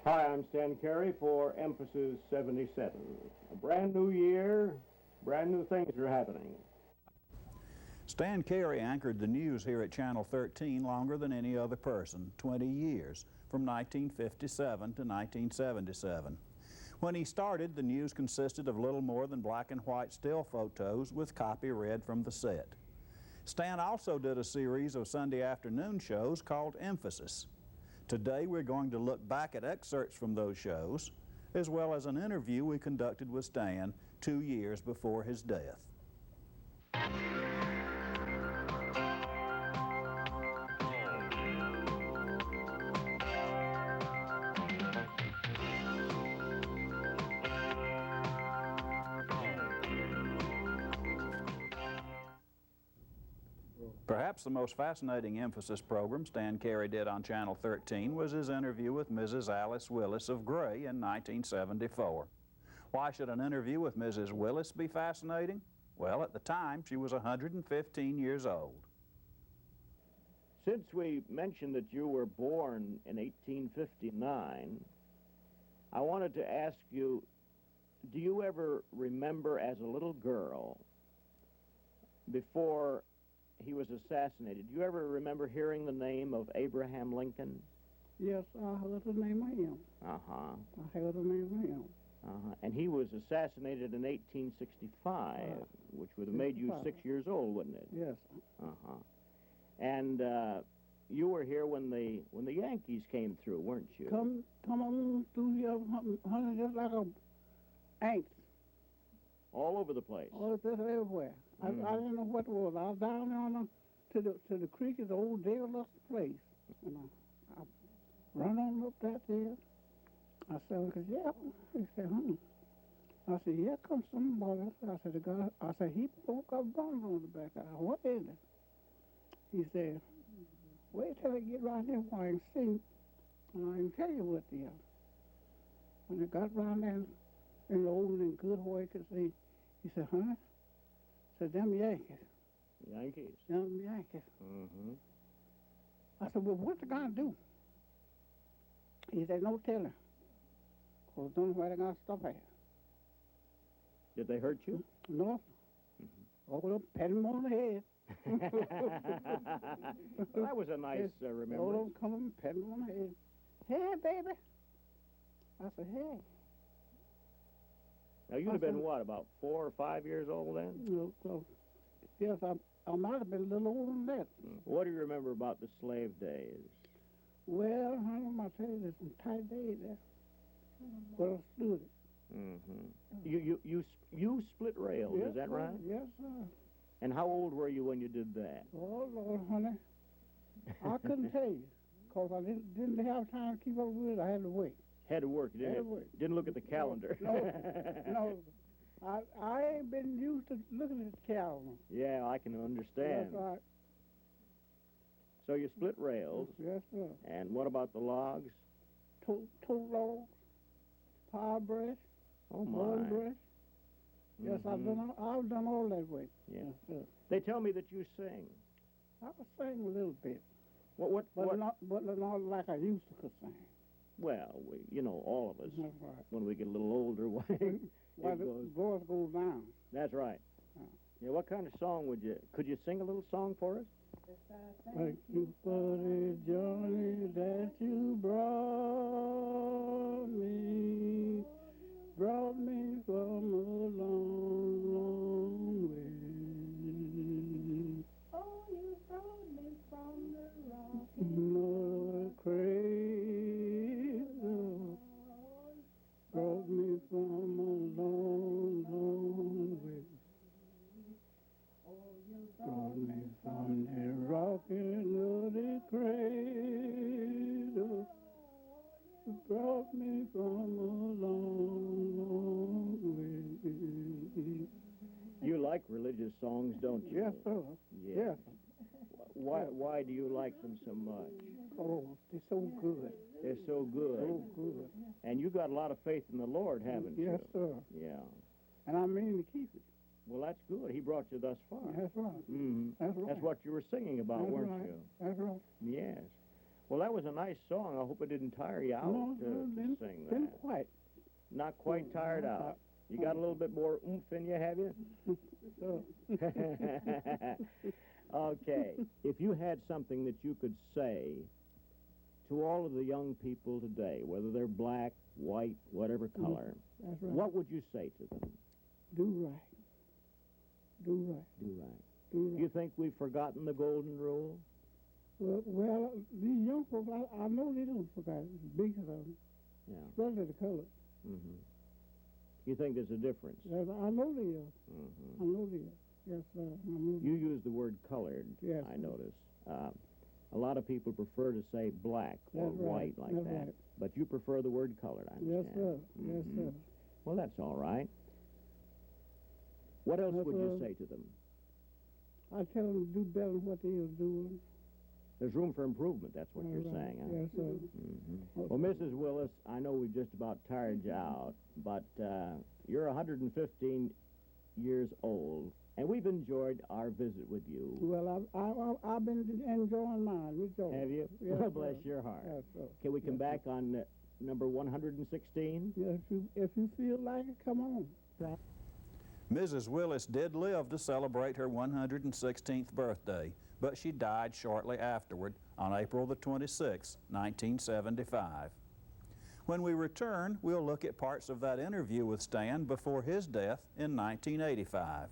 Hi, I'm Stan Carey for Emphasis 77. A brand new year, brand new things are happening. Stan Carey anchored the news here at Channel 13 longer than any other person, 20 years, from 1957 to 1977. When he started, the news consisted of little more than black and white still photos with copy read from the set. Stan also did a series of Sunday afternoon shows called Emphasis. Today we're going to look back at excerpts from those shows, as well as an interview we conducted with Stan 2 years before his death. Perhaps the most fascinating Emphasis program Stan Carey did on Channel 13 was his interview with Mrs. Alice Willis of Gray in 1974. Why should an interview with Mrs. Willis be fascinating? Well, at the time, she was 115 years old. Since we mentioned that you were born in 1859, I wanted to ask you, do you ever remember as a little girl, before he was assassinated, do you ever remember hearing the name of Abraham Lincoln? Yes, I heard the name of him. Uh-huh. I heard the name of him. Uh-huh. And he was assassinated in 1865, which would have made you 6 years old, wouldn't it? Yes. Uh-huh. And you were here when the Yankees came through, weren't you? Come on through here, honey, just like a ants. All over the place. All this everywhere. I didn't know what it was. I was down there to the creek, the old Davis place. And I run on up that there. I said, yeah. He said, I said, here comes somebody. I said, the guy, I said, he broke up bones on the back. I said, what is it? He said, wait till I get right there where I can see, and I can tell you what they are. When I got around there in the old and good where he could see, he said, huh? Said, them Yankees. Yankees? Them Yankees. Mm-hmm. I said, well, what's the guy do? He said, no telling. Because don't know where they're going to stop at. Did they hurt you? No. Hold up, pat him on the head. Well, that was a nice remembrance. Hold on, come and pat him on the head. Hey, baby. I said, hey. Now, you'd have been, what, about 4 or 5 years old then? Yes, I might have been a little older than that. What do you remember about the slave days? Well, honey, I tell you, there's some tight days there. But I stood it. Mm-hmm. You split rails, Yes, is that sir. right? Yes, sir. And how old were you when you did that? Oh, Lord, honey. I couldn't tell you, because I didn't have time to keep up with it. I had to wait. Had to work, didn't Had to you? work. Didn't look at the calendar. No. I ain't been used to looking at the calendar. Yeah, I can understand. That's right. So you split rails. Yes, sir. And what about the logs? Tote logs, power brush, Oh, roll my. brush. Yes, I've done all that way. Yeah. Yes, sir. They tell me that you sing. I was singing a little bit, What? but not like I used to could sing. Well, all of us, That's right. when we get a little older, Why the goes. voice goes down. That's right. Oh. Yeah, what kind of song could you sing a little song for us? Thank you for the journey that you brought me from a long, long way. Oh, you brought me from the rocky Lord, cradle, brought me from a long, long way. Oh, you Brought me from the rocking of the cradle, brought me from a long, long way. You like religious songs, don't you? Yes, sir. Yeah. Yes. Why do you like them so much? Oh, they're so good. They're so good. So good. And you've got a lot of faith in the Lord, haven't you? Yes, sir. Yeah. And I mean to keep it. Well, that's good. He brought you thus far. That's right. Mm-hmm. That's right. That's what you were singing about, That's weren't right. you? That's right. Yes. Well, that was a nice song. I hope it didn't tire you out No, to sing that. didn't quite. Not quite tired out. You got a little bit more oomph in you, have you? So, Okay. If you had something that you could say to all of the young people today, whether they're black, white, whatever color, that's right. what would you say to them? Do right. Do right. Do right. Do Do right. you think we've forgotten the golden rule? Well, these young folks, I know they don't forget it. Big of them, Yeah. especially the color. Mm-hmm. You think there's a difference? Yes, I know they are. Mm-hmm. I know they are. Yes, sir. I know You use the word colored, Yes, I sir. notice. A lot of people prefer to say black or That's right. white like That's that. right. But you prefer the word colored, I Yes, understand. sir. Yes, Mhm. sir. Well, that's all right. What else That's would you all. say to them? I tell them to do better than what they are doing. There's room for improvement, that's what you're All right. saying, huh? Yes, sir. Mhm. Well, Mrs. Willis, I know we've just about tired you out, but you're 115 years old, and we've enjoyed our visit with you. Well, I've been enjoying mine. With George. Have you? Yes, Well, bless sir. your heart. Yes, sir. Can we come Yes, back on number 116? Yes, if you feel like it, come on. Mrs. Willis did live to celebrate her 116th birthday, but she died shortly afterward on April the 26th, 1975. When we return, we'll look at parts of that interview with Stan before his death in 1985.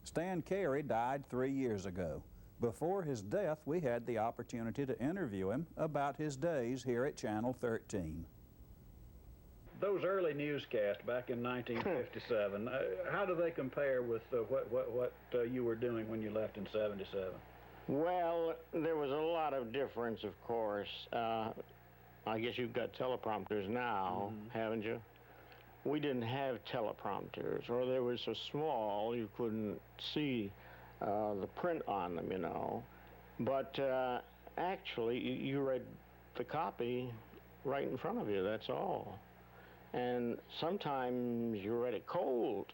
Stan Carey died 3 years ago. Before his death, we had the opportunity to interview him about his days here at Channel 13. Those early newscasts back in 1957, how do they compare with what you were doing when you left in 77? Well, there was a lot of difference, of course. I guess you've got teleprompters now, haven't you? We didn't have teleprompters, or they were so small you couldn't see the print on them, you know. But actually, you read the copy right in front of you, that's all. And sometimes you read it cold,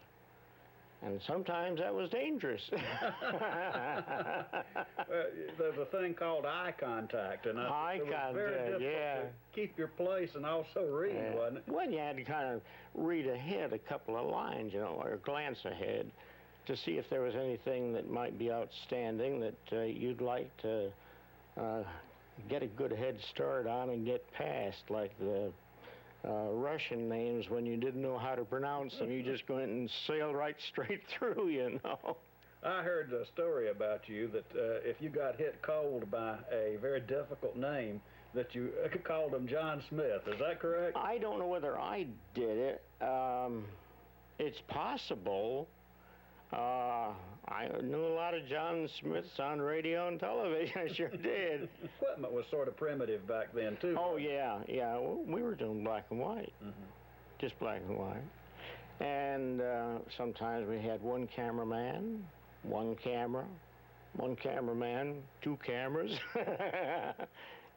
and sometimes that was dangerous. There's a thing called eye contact, and Eye it was contact, very difficult yeah. to keep your place and also read, wasn't it? Well, you had to kind of read ahead a couple of lines, you know, or glance ahead to see if there was anything that might be outstanding that you'd like to get a good head start on and get past, like the Russian names. When you didn't know how to pronounce them, you just went and sailed right straight through, you know. I heard a story about you that if you got hit cold by a very difficult name, that you called him John Smith. Is that correct? I don't know whether I did it. It's possible. I knew a lot of John Smiths on radio and television. I sure did. Equipment was sort of primitive back then, too. Oh, yeah. We were doing black and white. Just black and white. And sometimes we had one cameraman, one camera, one cameraman, two cameras.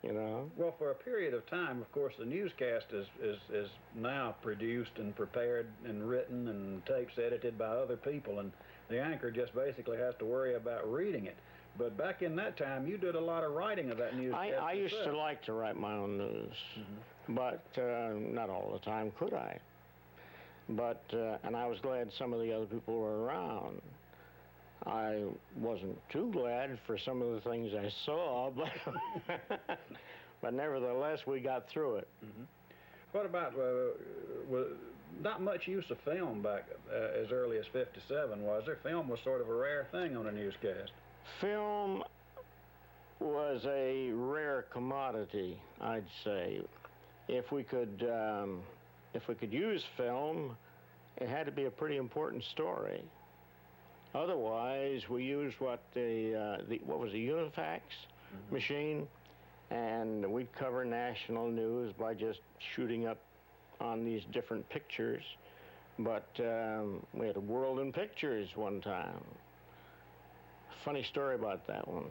You know. Well, for a period of time, of course, the newscast is now produced and prepared and written and tapes edited by other people, and the anchor just basically has to worry about reading it. But back in that time, you did a lot of writing of that newscast. I used to yourself. like to write my own news, but not all the time could I. But, and I was glad some of the other people were around. I wasn't too glad for some of the things I saw, but nevertheless, we got through it. What about, not much use of film back as early as 57, was there? Film was sort of a rare thing on a newscast. Film was a rare commodity, I'd say. If we could use film, it had to be a pretty important story. Otherwise, we used what was the Unifax machine, and we'd cover national news by just shooting up on these different pictures. But we had a World in Pictures one time. Funny story about that one.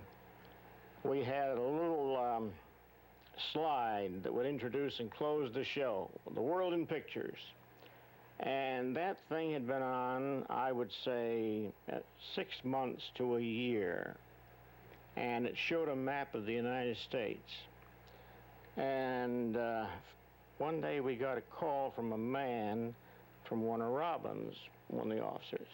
we had a little slide that would introduce and close the show, The World in Pictures. And that thing had been on, I would say, 6 months to a year. And it showed a map of the United States. And one day we got a call from a man from Warner Robins, one of the officers.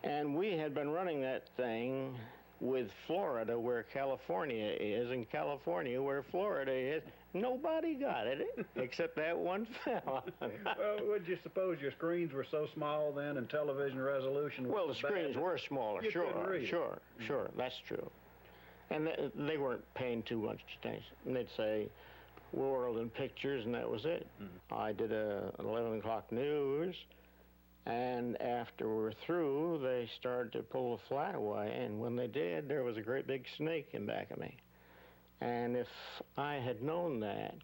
And we had been running that thing with Florida where California is, and California where Florida is. Nobody got it except that one fella. Well, would you suppose your screens were so small then and television resolution was Well, the so bad screens that were smaller, you couldn't sure, read? sure, that's true. And they weren't paying too much attention. And they'd say, World in Pictures, and that was it. I did an 11 o'clock news, and after we were through, they started to pull the flat away, and when they did, there was a great big snake in back of me. And if I had known that,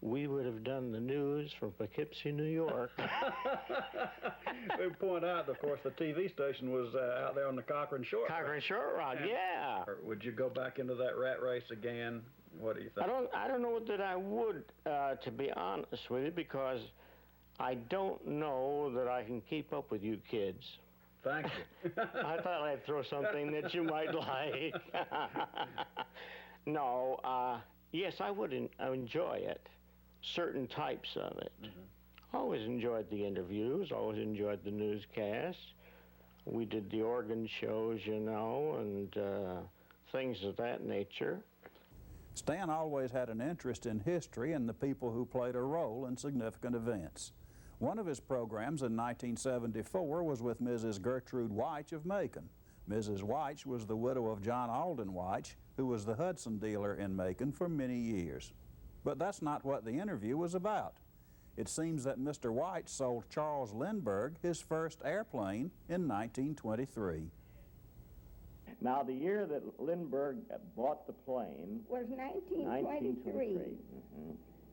we would have done the news from Poughkeepsie, New York. We point out, of course, the TV station was out there on the Cochrane Short. Cochrane Short Rod, yeah. Or would you go back into that rat race again? What do you think? I don't know that I would, to be honest with you, because I don't know that I can keep up with you kids. Thank you. I thought I'd throw something that you might like. No, yes, I would enjoy it, certain types of it. Always enjoyed the interviews, always enjoyed the newscasts. We did the organ shows, you know, and things of that nature. Stan always had an interest in history and the people who played a role in significant events. One of his programs in 1974 was with Mrs. Gertrude White of Macon. Mrs. White was the widow of John Alden White, who was the Hudson dealer in Macon for many years. But that's not what the interview was about. It seems that Mr. White sold Charles Lindbergh his first airplane in 1923. Now, the year that Lindbergh bought the plane Was 1923.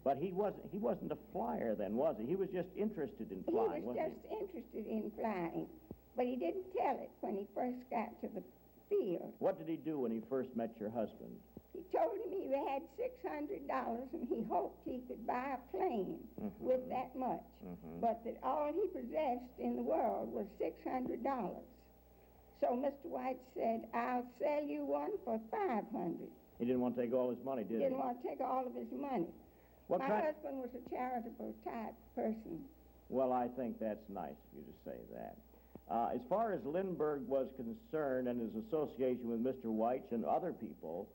But he wasn't a flyer then, was he? He was just interested in flying, He was wasn't just interested in flying, but he didn't tell it when he first got to the field. What did he do when he first met your husband? He told him he had $600 and he hoped he could buy a plane with that much, but that all he possessed in the world was $600. So Mr. White said, I'll sell you one for $500. He didn't want to take all his money, did he? Didn't want to take all of his money. What My kind- husband was a charitable type person. Well, I think that's nice of you to say that. As far as Lindbergh was concerned and his association with Mr. White and other people,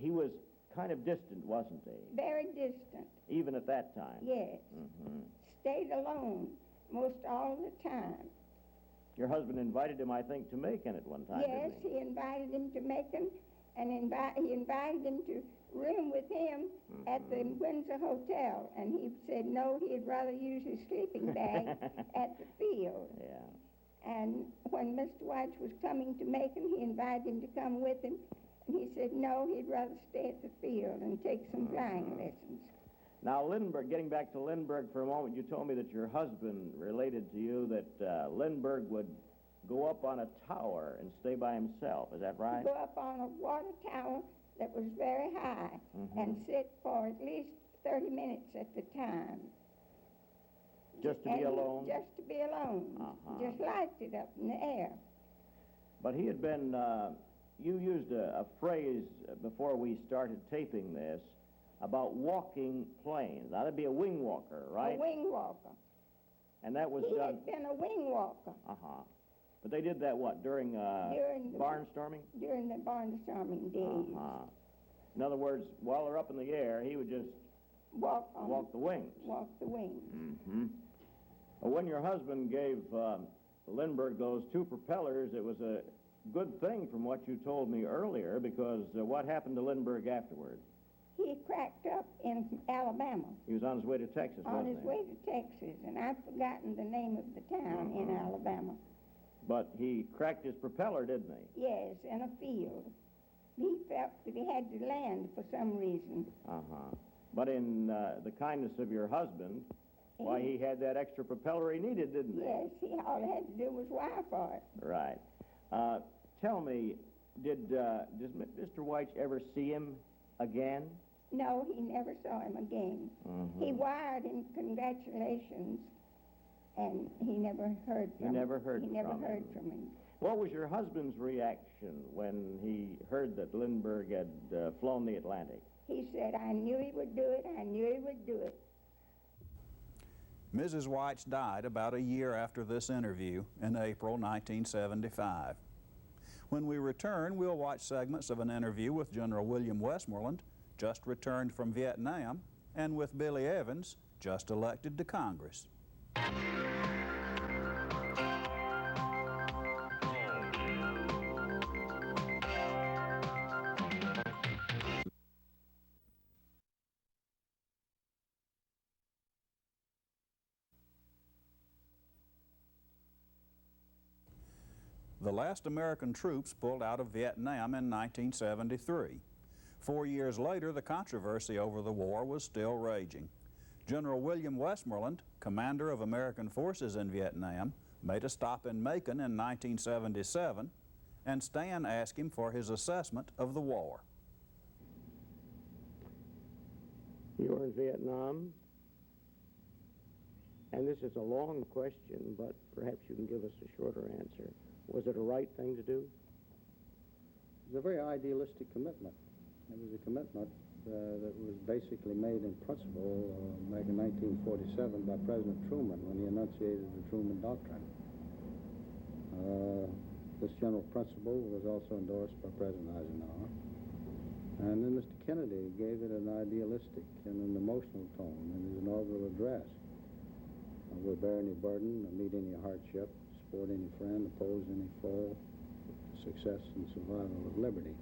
he was kind of distant, wasn't he? Very distant, Even at that time? yes. Stayed alone most all the time. Your husband invited him, I think, to Macon at one time, Yes, didn't he invited him to Macon, and he invited him to room with him at the Windsor Hotel, and he said no, he'd rather use his sleeping bag at the field. Yeah. And when Mr. White was coming to Macon, he invited him to come with him, and he said no, he'd rather stay at the field and take some flying lessons. Now, Lindbergh, getting back to Lindbergh for a moment, you told me that your husband related to you that Lindbergh would go up on a tower and stay by himself. Is that right? Go up on a water tower that was very high and sit for at least 30 minutes at the time. Just to be alone? Just to be alone. Just liked it up in the air. But he had been, you used a phrase before we started taping this about walking planes. Now, that'd be a wing walker, right? A wing walker. And that was He done... had been a wing walker But they did that, what, during During the- barnstorming? during the barnstorming days. In other words, while they're up in the air, he would just Walk walk the wings. Walk the wings. Well, when your husband gave Lindbergh those two propellers, it was a good thing from what you told me earlier, because what happened to Lindbergh afterward? He cracked up in Alabama. He was on his way to Texas, On wasn't his he? way to Texas, and I've forgotten the name of the town in Alabama. But he cracked his propeller, didn't he? Yes, in a field. He felt that he had to land for some reason. But in the kindness of your husband, why, he had that extra propeller he needed, didn't he? Yes, all he had to do was wire for it. Right. Tell me, Does Mr. White ever see him again? No, he never saw him again. He wired him congratulations, and he never heard from him. He never heard He never from heard him. from him. What was your husband's reaction when he heard that Lindbergh had flown the Atlantic? He said, I knew he would do it, I knew he would do it. Mrs. White died about a year after this interview in April 1975. When we return, we'll watch segments of an interview with General William Westmoreland, just returned from Vietnam, and with Billy Evans, just elected to Congress. The last American troops pulled out of Vietnam in 1973. 4 years later, the controversy over the war was still raging. General William Westmoreland, commander of American forces in Vietnam, made a stop in Macon in 1977, and Stan asked him for his assessment of the war. You were in Vietnam, and this is a long question, but perhaps you can give us a shorter answer. Was it a right thing to do? It was a very idealistic commitment. It was a commitment that was basically made in principle back in 1947 by President Truman when he enunciated the Truman Doctrine. This general principle was also endorsed by President Eisenhower. And then Mr. Kennedy gave it an idealistic and an emotional tone in his inaugural address. We'll bear any burden, or meet any hardship, support any friend, oppose any foe, success and survival of liberty.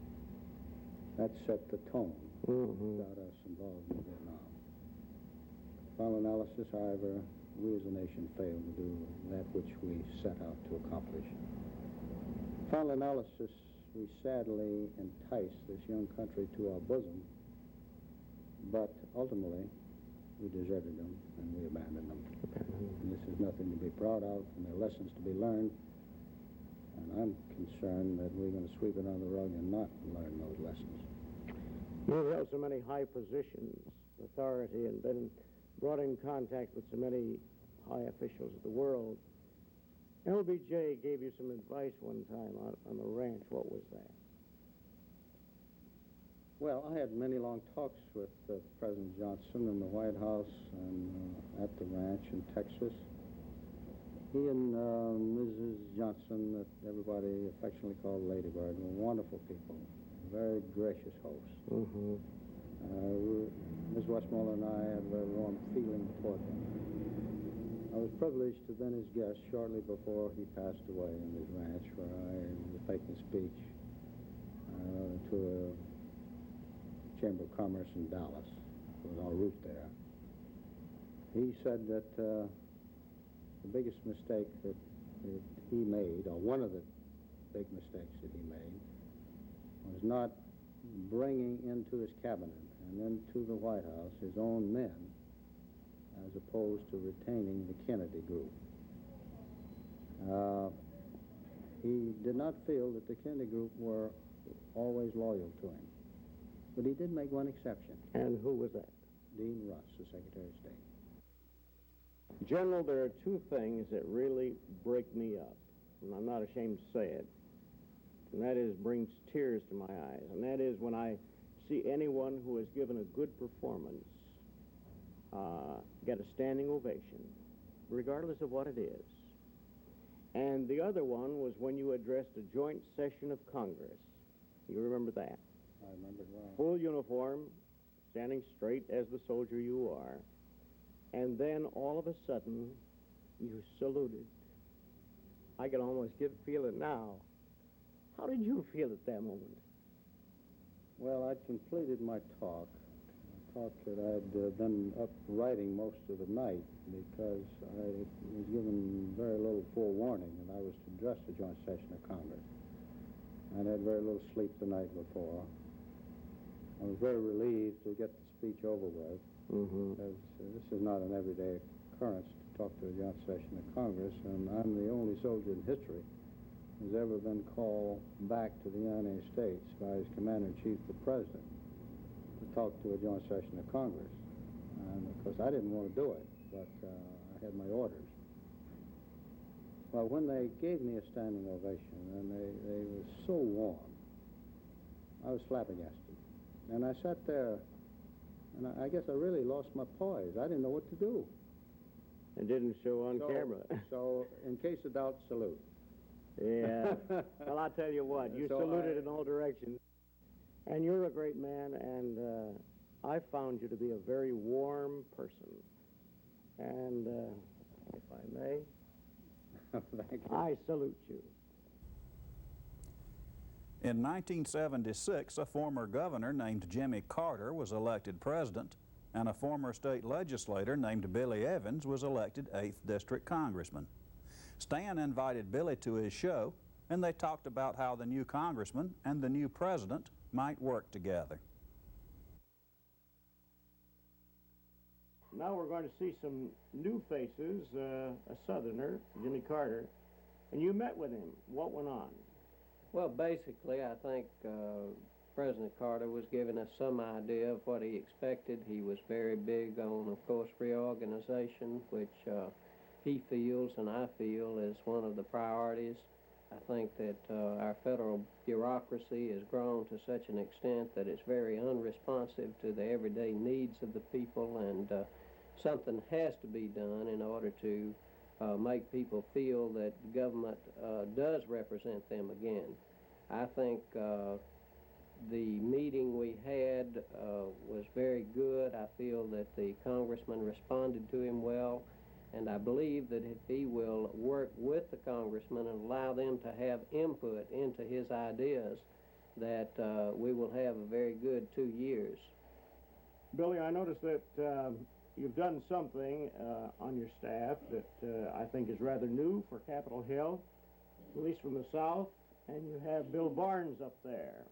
That set the tone, got us involved in Vietnam. Final analysis, however, we as a nation failed to do that which we set out to accomplish. Final analysis, we sadly enticed this young country to our bosom, but ultimately we deserted them and we abandoned them. And this is nothing to be proud of, and there are lessons to be learned. And I'm concerned that we're going to sweep it under the rug and not learn those lessons. You've held so many high positions, authority, and been brought in contact with so many high officials of the world. LBJ gave you some advice one time on the ranch. What was that? Well, I had many long talks with President Johnson in the White House and at the ranch in Texas. He and Mrs. Johnson, that everybody affectionately called Lady Bird, were wonderful people, very gracious hosts. Ms. Westmoreland and I had a very warm feeling toward him. I was privileged to have been his guest shortly before he passed away in his ranch, where I was making a speech to a Chamber of Commerce in Dallas. It was en route there. He said that the biggest mistake that he made, or one of the big mistakes that he made, was not bringing into his cabinet and into the White House his own men, as opposed to retaining the Kennedy group. He did not feel that the Kennedy group were always loyal to him. But he did make one exception. And who was that? Dean Russ, the Secretary of State. General, there are two things that really break me up, and I'm not ashamed to say it, and that is brings tears to my eyes, and that is when I see anyone who has given a good performance get a standing ovation, regardless of what it is. And the other one was when you addressed a joint session of Congress. You remember that? I remember it well. Full uniform, standing straight as the soldier you are, and then all of a sudden, you saluted. I can almost feel it now. How did you feel at that moment? Well, I'd completed my talk. A talk that I'd been up writing most of the night because I was given very little forewarning that I was to address the joint session of Congress. I'd had very little sleep the night before. I was very relieved to get the speech over with, because this is not an everyday occurrence to talk to a joint session of Congress, and I'm the only soldier in history has ever been called back to the United States by his Commander-in-Chief, the President, to talk to a joint session of Congress. And of course, I didn't want to do it, but I had my orders. Well, when they gave me a standing ovation, and they were so warm, I was flabbergasted. And I sat there, and I guess I really lost my poise. I didn't know what to do. It didn't show on camera. So, in case of doubt, salute. Yeah. Well, I'll tell you what, you saluted in all directions. And you're a great man, and I found you to be a very warm person. And if I may, Thank you. I salute you. In 1976, a former governor named Jimmy Carter was elected president, and a former state legislator named Billy Evans was elected 8th District Congressman. Stan invited Billy to his show, and they talked about how the new congressman and the new president might work together. Now we're going to see some new faces, a Southerner, Jimmy Carter, and you met with him. What went on? Well, basically, I think President Carter was giving us some idea of what he expected. He was very big on, of course, reorganization, which he feels and I feel is one of the priorities. I think that our federal bureaucracy has grown to such an extent that it's very unresponsive to the everyday needs of the people, and something has to be done in order to make people feel that the government does represent them again. I think the meeting we had was very good. I feel that the congressman responded to him well, and I believe that if he will work with the congressman and allow them to have input into his ideas, that we will have a very good 2 years. Billy, I noticed that you've done something on your staff that I think is rather new for Capitol Hill, at least from the South, and you have Bill Barnes up there.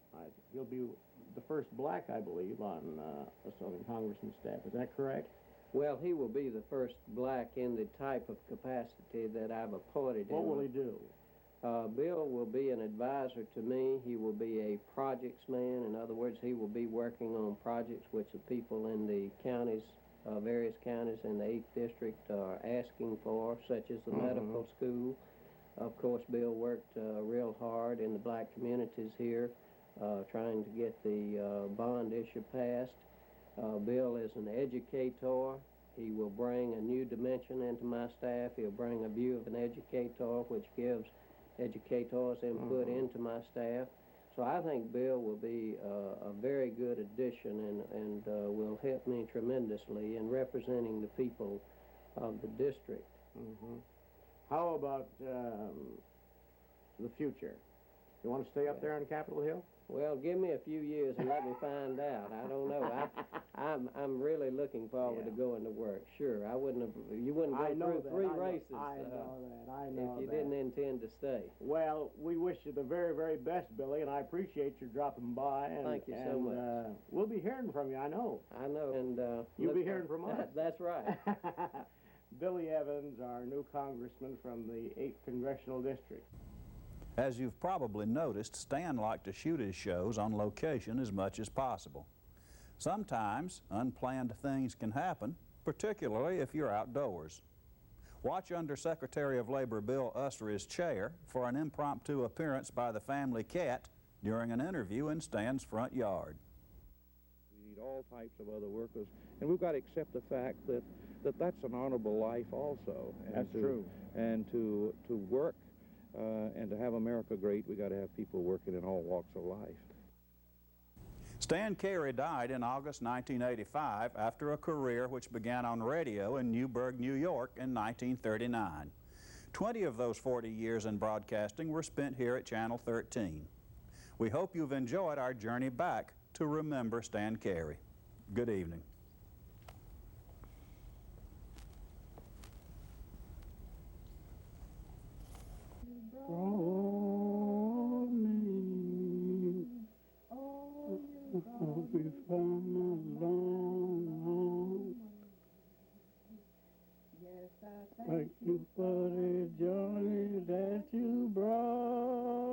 He'll be the first black, I believe, on a Southern Congressman's staff. Is that correct? Well, he will be the first black in the type of capacity that I've appointed him. What will he do? Bill will be an advisor to me. He will be a projects man. In other words, he will be working on projects which the people in the counties, various counties in the 8th District are asking for, such as the medical school. Of course, Bill worked real hard in the black communities here, trying to get the bond issue passed. Bill is an educator. He will bring a new dimension into my staff. He'll bring a view of an educator, which gives educators input into my staff. So I think Bill will be a very good addition and will help me tremendously in representing the people of the district. How about the future? You want to stay up there on Capitol Hill? Well, give me a few years and let me find out. I don't know. I'm really looking forward to going to work. Sure, I wouldn't have. You wouldn't go through 3 races. I know if you didn't intend to stay. Well, we wish you the very, very best, Billy, and I appreciate your dropping by. And, thank you so much. We'll be hearing from you, I know. I know, and you'll be hearing from us. That's right. Billy Evans, our new congressman from the 8th Congressional District. As you've probably noticed, Stan liked to shoot his shows on location as much as possible. Sometimes unplanned things can happen, particularly if you're outdoors. Watch Under Secretary of Labor Bill Usry's chair for an impromptu appearance by the family cat during an interview in Stan's front yard. We need all types of other workers, and we've got to accept the fact that that's an honorable life also. That's true. And to work and to have America great, we got to have people working in all walks of life. Stan Carey died in August 1985 after a career which began on radio in Newburgh, New York in 1939. 20 of those 40 years in broadcasting were spent here at Channel 13. We hope you've enjoyed our journey back to remember Stan Carey. Good evening. Before my long, Yes. Thank you for the journey that you brought